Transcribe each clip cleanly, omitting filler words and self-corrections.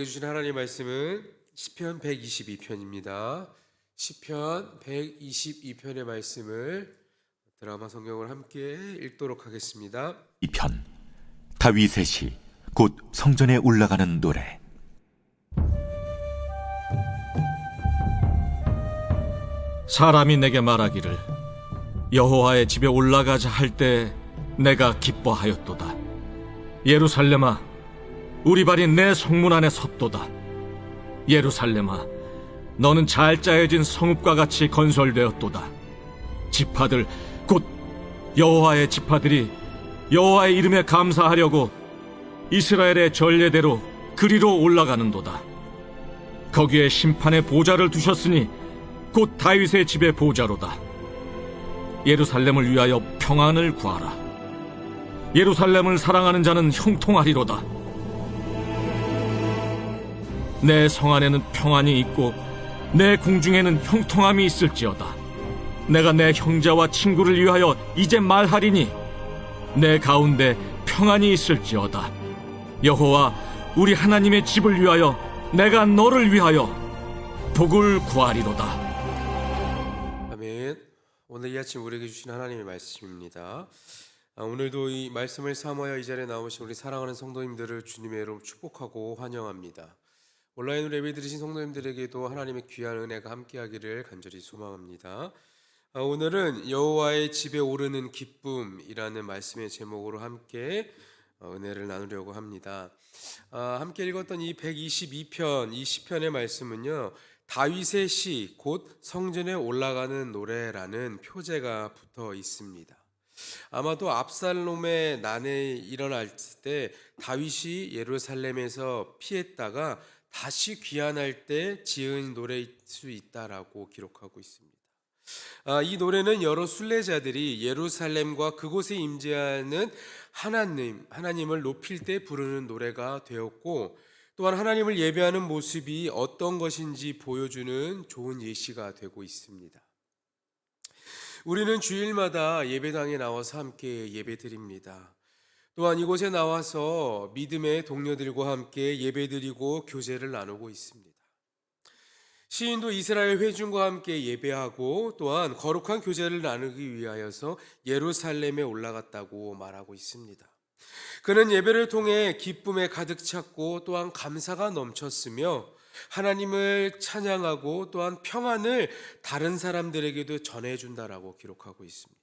주신 하나님 말씀은 시편 122편입니다. 시편 122편의 말씀을 드라마 성경을 함께 읽도록 하겠습니다. 2편 다윗의 시 곧 성전에 올라가는 노래. 사람이 내게 말하기를 여호와의 집에 올라가자 할 때 내가 기뻐하였도다. 예루살렘아, 우리 발이 내 성문 안에 섰도다. 예루살렘아, 너는 잘 짜여진 성읍과 같이 건설되었도다. 지파들 곧 여호와의 지파들이 여호와의 이름에 감사하려고 이스라엘의 전례대로 그리로 올라가는도다. 거기에 심판의 보좌를 두셨으니 곧 다윗의 집의 보좌로다. 예루살렘을 위하여 평안을 구하라. 예루살렘을 사랑하는 자는 형통하리로다. 내 성 안에는 평안이 있고 내 궁중에는 형통함이 있을지어다. 내가 내 형제와 친구를 위하여 이제 말하리니 내 가운데 평안이 있을지어다. 여호와 우리 하나님의 집을 위하여 내가 너를 위하여 복을 구하리로다. 아멘. 오늘 이 아침 우리에게 주신 하나님의 말씀입니다. 오늘도 이 말씀을 삼아야 이 자리에 나오신 우리 사랑하는 성도님들을 주님의 이름으로 축복하고 환영합니다. 온라인으로 예배 드리신 성도님들에게도 하나님의 귀한 은혜가 함께하기를 간절히 소망합니다. 오늘은 여호와의 집에 오르는 기쁨이라는 말씀의 제목으로 함께 은혜를 나누려고 합니다. 함께 읽었던 이 122편, 이 시편의 말씀은요, 다윗의 시, 곧 성전에 올라가는 노래라는 표제가 붙어 있습니다. 아마도 압살롬의 난에 일어날 때 다윗이 예루살렘에서 피했다가 다시 귀환할 때 지은 노래일 수 있다라고 기록하고 있습니다. 이 노래는 여러 순례자들이 예루살렘과 그곳에 임재하는 하나님을 높일 때 부르는 노래가 되었고, 또한 하나님을 예배하는 모습이 어떤 것인지 보여주는 좋은 예시가 되고 있습니다. 우리는 주일마다 예배당에 나와서 함께 예배드립니다. 또한 이곳에 나와서 믿음의 동료들과 함께 예배드리고 교제를 나누고 있습니다. 시인도 이스라엘 회중과 함께 예배하고 또한 거룩한 교제를 나누기 위하여서 예루살렘에 올라갔다고 말하고 있습니다. 그는 예배를 통해 기쁨에 가득 찼고 또한 감사가 넘쳤으며 하나님을 찬양하고 또한 평안을 다른 사람들에게도 전해준다라고 기록하고 있습니다.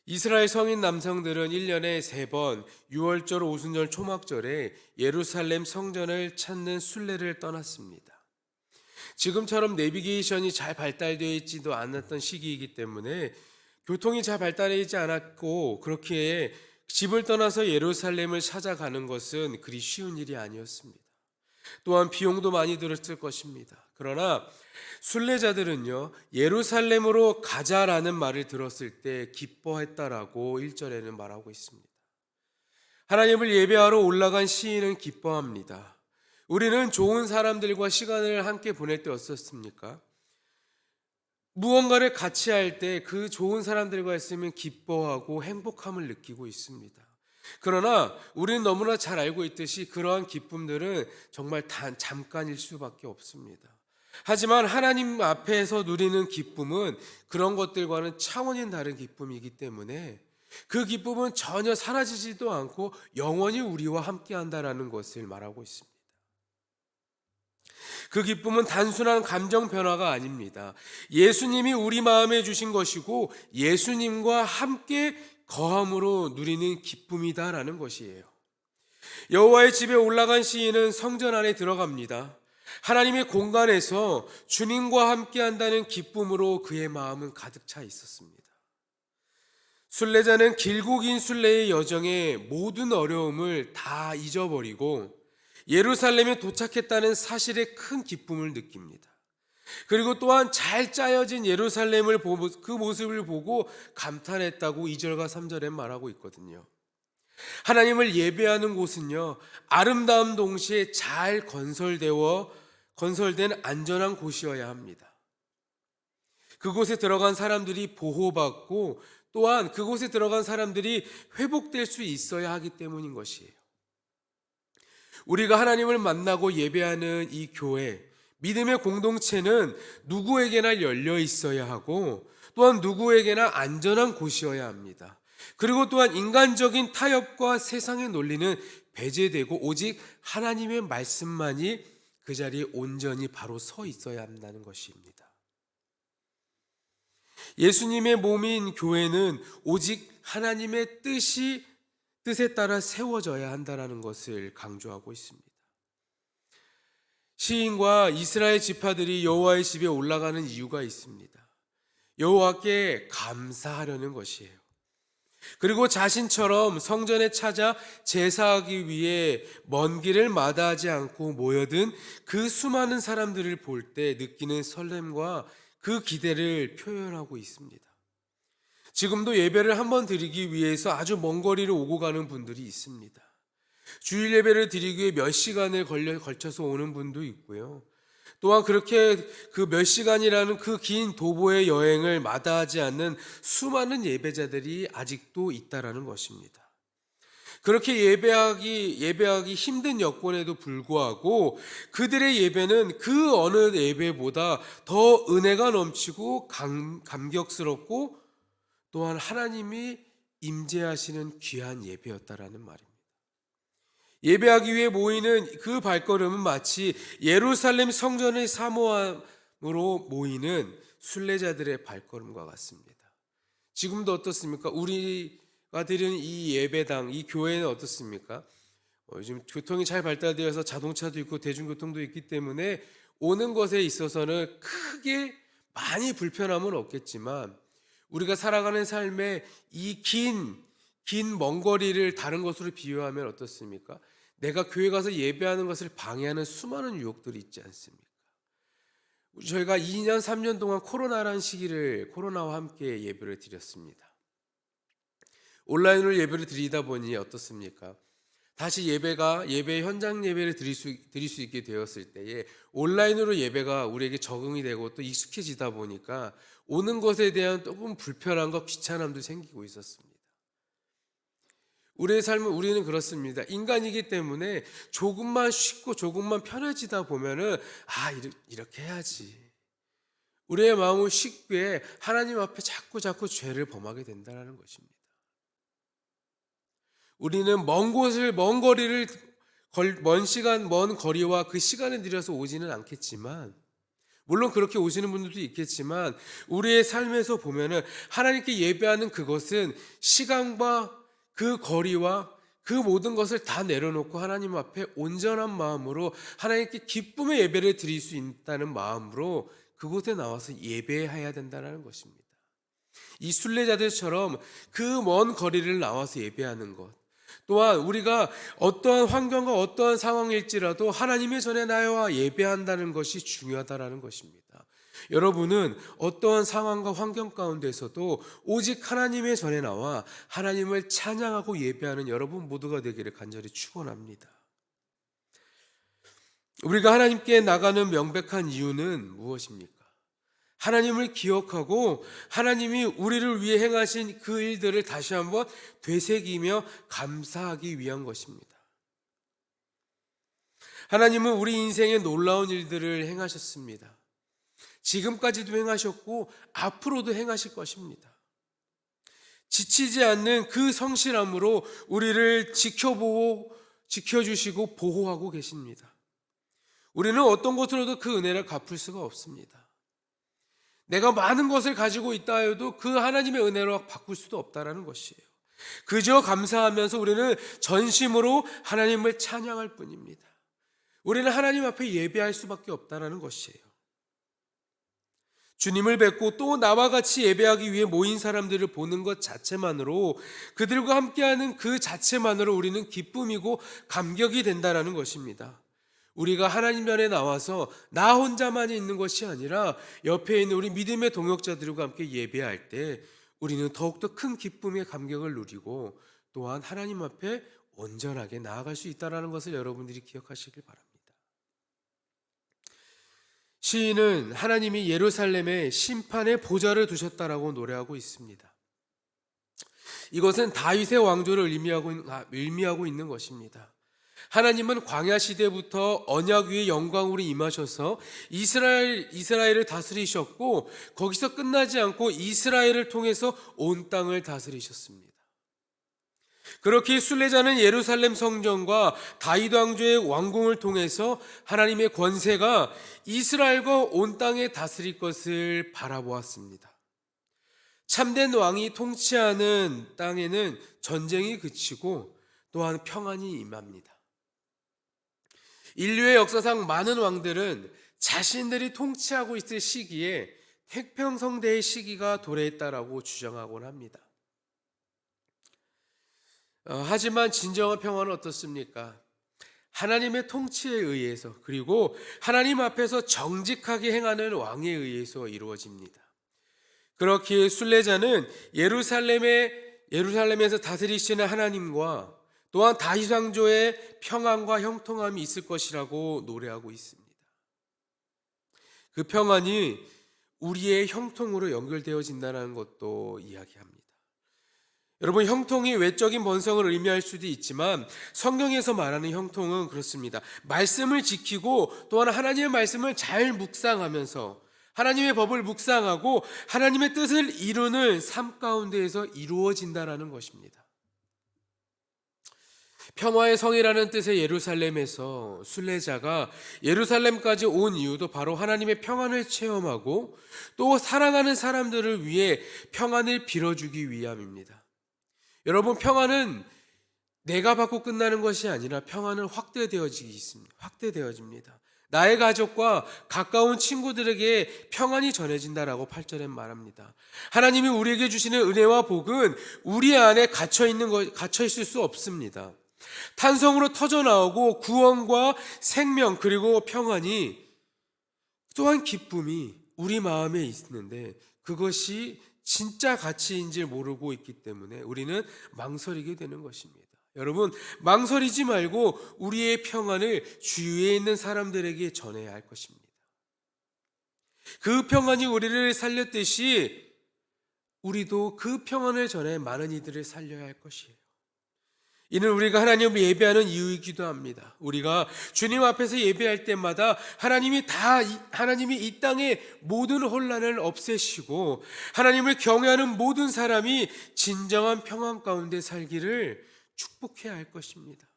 이스라엘 성인 남성들은 1년에 3번 유월절, 오순절, 초막절에 예루살렘 성전을 찾는 순례를 떠났습니다. 지금처럼 내비게이션이 잘 발달되어 있지도 않았던 시기이기 때문에 교통이 잘 발달되어 있지 않았고, 그렇게 집을 떠나서 예루살렘을 찾아가는 것은 그리 쉬운 일이 아니었습니다. 또한 비용도 많이 들었을 것입니다. 그러나 순례자들은요, 예루살렘으로 가자라는 말을 들었을 때 기뻐했다라고 1절에는 말하고 있습니다. 하나님을 예배하러 올라간 시인은 기뻐합니다. 우리는 좋은 사람들과 시간을 함께 보낼 때 어떻습니까? 무언가를 같이 할 때 그 좋은 사람들과 있으면 기뻐하고 행복함을 느끼고 있습니다. 그러나 우리는 너무나 잘 알고 있듯이 그러한 기쁨들은 정말 단 잠깐일 수밖에 없습니다. 하지만 하나님 앞에서 누리는 기쁨은 그런 것들과는 차원이 다른 기쁨이기 때문에 그 기쁨은 전혀 사라지지도 않고 영원히 우리와 함께한다라는 것을 말하고 있습니다. 그 기쁨은 단순한 감정 변화가 아닙니다. 예수님이 우리 마음에 주신 것이고 예수님과 함께 거함으로 누리는 기쁨이다라는 것이에요. 여호와의 집에 올라간 시인은 성전 안에 들어갑니다. 하나님의 공간에서 주님과 함께한다는 기쁨으로 그의 마음은 가득 차 있었습니다. 순례자는 길고 긴 순례의 여정에 모든 어려움을 다 잊어버리고 예루살렘에 도착했다는 사실에 큰 기쁨을 느낍니다. 그리고 또한 잘 짜여진 예루살렘을 보고 그 모습을 보고 감탄했다고 2절과 3절에 말하고 있거든요. 하나님을 예배하는 곳은요, 아름다운 동시에 잘 건설된 안전한 곳이어야 합니다. 그곳에 들어간 사람들이 보호받고 또한 그곳에 들어간 사람들이 회복될 수 있어야 하기 때문인 것이에요. 우리가 하나님을 만나고 예배하는 이 교회, 믿음의 공동체는 누구에게나 열려 있어야 하고 또한 누구에게나 안전한 곳이어야 합니다. 그리고 또한 인간적인 타협과 세상의 논리는 배제되고 오직 하나님의 말씀만이 그 자리에 온전히 바로 서 있어야 한다는 것입니다. 예수님의 몸인 교회는 오직 하나님의 뜻에 따라 세워져야 한다는 것을 강조하고 있습니다. 시인과 이스라엘 지파들이 여호와의 집에 올라가는 이유가 있습니다. 여호와께 감사하려는 것이에요. 그리고 자신처럼 성전에 찾아 제사하기 위해 먼 길을 마다하지 않고 모여든 그 수많은 사람들을 볼 때 느끼는 설렘과 그 기대를 표현하고 있습니다. 지금도 예배를 한번 드리기 위해서 아주 먼 거리를 오고 가는 분들이 있습니다. 주일 예배를 드리기 위해 몇 시간을 걸쳐서 오는 분도 있고요. 또한 그렇게 그 몇 시간이라는 그 긴 도보의 여행을 마다하지 않는 수많은 예배자들이 아직도 있다라는 것입니다. 그렇게 예배하기 힘든 여건에도 불구하고 그들의 예배는 그 어느 예배보다 더 은혜가 넘치고 감격스럽고 또한 하나님이 임재하시는 귀한 예배였다라는 말입니다. 예배하기 위해 모이는 그 발걸음은 마치 예루살렘 성전의 사모함으로 모이는 순례자들의 발걸음과 같습니다. 지금도 어떻습니까? 우리가 드리는 이 예배당, 이 교회는 어떻습니까? 요즘 교통이 잘 발달되어서 자동차도 있고 대중교통도 있기 때문에 오는 것에 있어서는 크게 많이 불편함은 없겠지만 우리가 살아가는 삶의 이 긴 먼 거리를 다른 것으로 비유하면 어떻습니까? 내가 교회 가서 예배하는 것을 방해하는 수많은 유혹들이 있지 않습니까? 저희가 2년, 3년 동안 코로나와 함께 예배를 드렸습니다. 온라인으로 예배를 드리다 보니 어떻습니까? 다시 예배 현장 예배를 드릴 수 있게 되었을 때에 온라인으로 예배가 우리에게 적응이 되고 또 익숙해지다 보니까 오는 것에 대한 조금 불편함과 귀찮음도 생기고 있었습니다. 우리의 삶은 우리는 그렇습니다. 인간이기 때문에 조금만 쉽고 조금만 편해지다 보면은 이렇게 해야지. 우리의 마음은 쉽게 하나님 앞에 자꾸 죄를 범하게 된다는 것입니다. 우리는 먼 거리를 먼 거리와 그 시간을 들여서 오지는 않겠지만 물론 그렇게 오시는 분들도 있겠지만 우리의 삶에서 보면은 하나님께 예배하는 그것은 시간과 그 거리와 그 모든 것을 다 내려놓고 하나님 앞에 온전한 마음으로 하나님께 기쁨의 예배를 드릴 수 있다는 마음으로 그곳에 나와서 예배해야 된다는 것입니다. 이 순례자들처럼 그 먼 거리를 나와서 예배하는 것, 또한 우리가 어떠한 환경과 어떠한 상황일지라도 하나님의 전에 나와 예배한다는 것이 중요하다는 것입니다. 여러분은 어떠한 상황과 환경 가운데서도 오직 하나님의 전에 나와 하나님을 찬양하고 예배하는 여러분 모두가 되기를 간절히 축원합니다. 우리가 하나님께 나가는 명백한 이유는 무엇입니까? 하나님을 기억하고 하나님이 우리를 위해 행하신 그 일들을 다시 한번 되새기며 감사하기 위한 것입니다. 하나님은 우리 인생에 놀라운 일들을 행하셨습니다. 지금까지도 행하셨고 앞으로도 행하실 것입니다. 지치지 않는 그 성실함으로 우리를 지켜주시고 보호하고 계십니다. 우리는 어떤 것으로도 그 은혜를 갚을 수가 없습니다. 내가 많은 것을 가지고 있다 해도 그 하나님의 은혜로 바꿀 수도 없다는 것이에요. 그저 감사하면서 우리는 전심으로 하나님을 찬양할 뿐입니다. 우리는 하나님 앞에 예배할 수밖에 없다는 것이에요. 주님을 뵙고 또 나와 같이 예배하기 위해 모인 사람들을 보는 것 자체만으로 그들과 함께하는 그 자체만으로 우리는 기쁨이고 감격이 된다는 것입니다. 우리가 하나님 전에 나와서 나 혼자만이 있는 것이 아니라 옆에 있는 우리 믿음의 동역자들과 함께 예배할 때 우리는 더욱더 큰 기쁨의 감격을 누리고 또한 하나님 앞에 온전하게 나아갈 수 있다는 것을 여러분들이 기억하시길 바랍니다. 시인은 하나님이 예루살렘에 심판의 보좌를 두셨다라고 노래하고 있습니다. 이것은 다윗의 왕조를 의미하고 있는 것입니다. 하나님은 광야 시대부터 언약 위의 영광으로 임하셔서 이스라엘을 다스리셨고, 거기서 끝나지 않고 이스라엘을 통해서 온 땅을 다스리셨습니다. 그렇게 순례자는 예루살렘 성전과 다윗 왕조의 왕궁을 통해서 하나님의 권세가 이스라엘과 온 땅에 다스릴 것을 바라보았습니다. 참된 왕이 통치하는 땅에는 전쟁이 그치고 또한 평안이 임합니다. 인류의 역사상 많은 왕들은 자신들이 통치하고 있을 시기에 태평성대의 시기가 도래했다라고 주장하곤 합니다. 하지만 진정한 평화는 어떻습니까? 하나님의 통치에 의해서, 그리고 하나님 앞에서 정직하게 행하는 왕에 의해서 이루어집니다. 그렇기에 순례자는 예루살렘에서 다스리시는 하나님과 또한 다윗 왕조의 평안과 형통함이 있을 것이라고 노래하고 있습니다. 그 평안이 우리의 형통으로 연결되어진다는 것도 이야기합니다. 여러분, 형통이 외적인 번성을 의미할 수도 있지만 성경에서 말하는 형통은 그렇습니다. 말씀을 지키고 또한 하나님의 말씀을 잘 묵상하면서 하나님의 법을 묵상하고 하나님의 뜻을 이루는 삶 가운데에서 이루어진다라는 것입니다. 평화의 성이라는 뜻의 예루살렘에서 순례자가 예루살렘까지 온 이유도 바로 하나님의 평안을 체험하고 또 사랑하는 사람들을 위해 평안을 빌어주기 위함입니다. 여러분, 평안은 내가 받고 끝나는 것이 아니라 평안은 확대되어집니다. 나의 가족과 가까운 친구들에게 평안이 전해진다라고 8절에 말합니다. 하나님이 우리에게 주시는 은혜와 복은 우리 안에 갇혀 있을 수 없습니다. 탄성으로 터져나오고 구원과 생명 그리고 평안이 또한 기쁨이 우리 마음에 있는데 그것이 진짜 가치인지 모르고 있기 때문에 우리는 망설이게 되는 것입니다. 여러분, 망설이지 말고 우리의 평안을 주위에 있는 사람들에게 전해야 할 것입니다. 그 평안이 우리를 살렸듯이 우리도 그 평안을 전해 많은 이들을 살려야 할 것이에요. 이는 우리가 하나님을 예배하는 이유이기도 합니다. 우리가 주님 앞에서 예배할 때마다 하나님이 이 땅의 모든 혼란을 없애시고 하나님을 경외하는 모든 사람이 진정한 평안 가운데 살기를 축복해야 할 것입니다.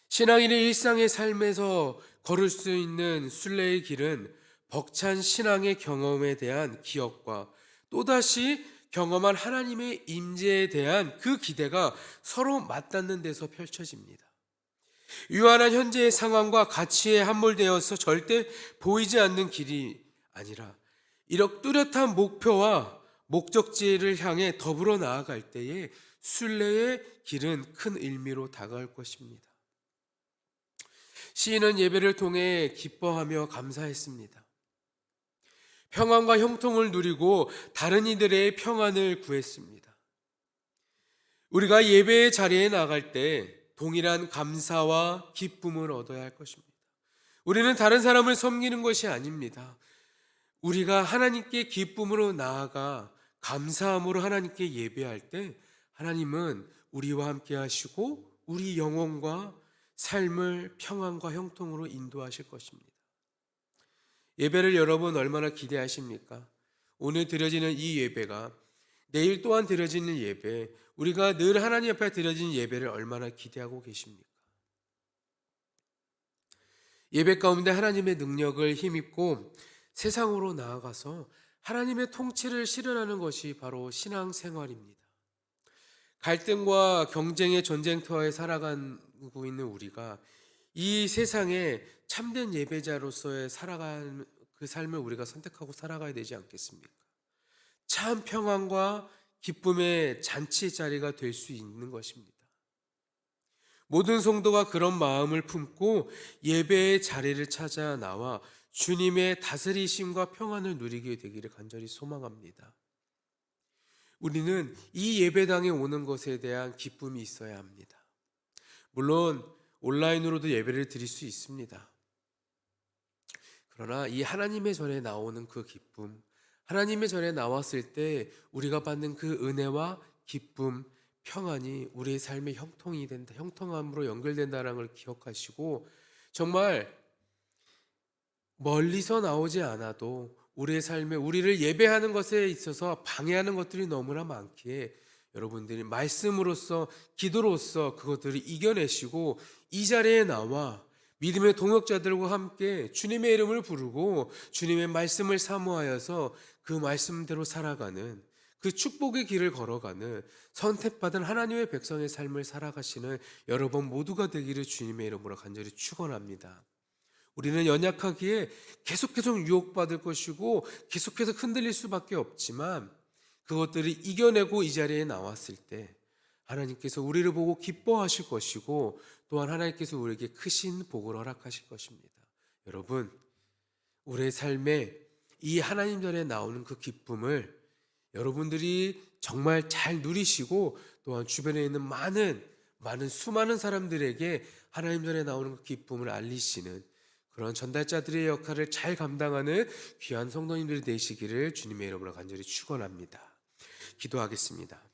신앙인의 일상의 삶에서 걸을 수 있는 순례의 길은 벅찬 신앙의 경험에 대한 기억과 또다시 경험한 하나님의 임재에 대한 그 기대가 서로 맞닿는 데서 펼쳐집니다. 유한한 현재의 상황과 가치에 함몰되어서 절대 보이지 않는 길이 아니라 이렇게 뚜렷한 목표와 목적지를 향해 더불어 나아갈 때에 순례의 길은 큰 의미로 다가올 것입니다. 시인은 예배를 통해 기뻐하며 감사했습니다. 평안과 형통을 누리고 다른 이들의 평안을 구했습니다. 우리가 예배의 자리에 나갈 때 동일한 감사와 기쁨을 얻어야 할 것입니다. 우리는 다른 사람을 섬기는 것이 아닙니다. 우리가 하나님께 기쁨으로 나아가 감사함으로 하나님께 예배할 때 하나님은 우리와 함께 하시고 우리 영혼과 삶을 평안과 형통으로 인도하실 것입니다. 예배를 여러분 얼마나 기대하십니까? 오늘 드려지는 이 예배가 내일 또한 드려지는 예배, 우리가 늘 하나님 앞에 드려지는 예배를 얼마나 기대하고 계십니까? 예배 가운데 하나님의 능력을 힘입고 세상으로 나아가서 하나님의 통치를 실현하는 것이 바로 신앙생활입니다. 갈등과 경쟁의 전쟁터에 살아가고 있는 우리가 이 세상에 참된 예배자로서의 살아가는 그 삶을 우리가 선택하고 살아가야 되지 않겠습니까? 참 평안과 기쁨의 잔치 자리가 될 수 있는 것입니다. 모든 성도가 그런 마음을 품고 예배의 자리를 찾아 나와 주님의 다스리심과 평안을 누리게 되기를 간절히 소망합니다. 우리는 이 예배당에 오는 것에 대한 기쁨이 있어야 합니다. 물론 온라인으로도 예배를 드릴 수 있습니다. 그러나 이 하나님의 전에 나오는 그 기쁨, 하나님의 전에 나왔을 때 우리가 받는 그 은혜와 기쁨, 평안이 우리의 삶의 형통이 된다, 형통함으로 연결된다는 걸 기억하시고 정말 멀리서 나오지 않아도 우리의 삶에 우리를 예배하는 것에 있어서 방해하는 것들이 너무나 많기에 여러분들이 말씀으로써 기도로써 그것들을 이겨내시고 이 자리에 나와 믿음의 동역자들과 함께 주님의 이름을 부르고 주님의 말씀을 사모하여서 그 말씀대로 살아가는 그 축복의 길을 걸어가는 선택받은 하나님의 백성의 삶을 살아가시는 여러분 모두가 되기를 주님의 이름으로 간절히 축원합니다. 우리는 연약하기에 계속 유혹받을 것이고 계속해서 흔들릴 수밖에 없지만 그것들을 이겨내고 이 자리에 나왔을 때 하나님께서 우리를 보고 기뻐하실 것이고 또한 하나님께서 우리에게 크신 복을 허락하실 것입니다. 여러분, 우리의 삶에 이 하나님 전에 나오는 그 기쁨을 여러분들이 정말 잘 누리시고 또한 주변에 있는 수많은 사람들에게 하나님 전에 나오는 그 기쁨을 알리시는 그런 전달자들의 역할을 잘 감당하는 귀한 성도님들이 되시기를 주님의 이름으로 간절히 축원합니다. 기도하겠습니다.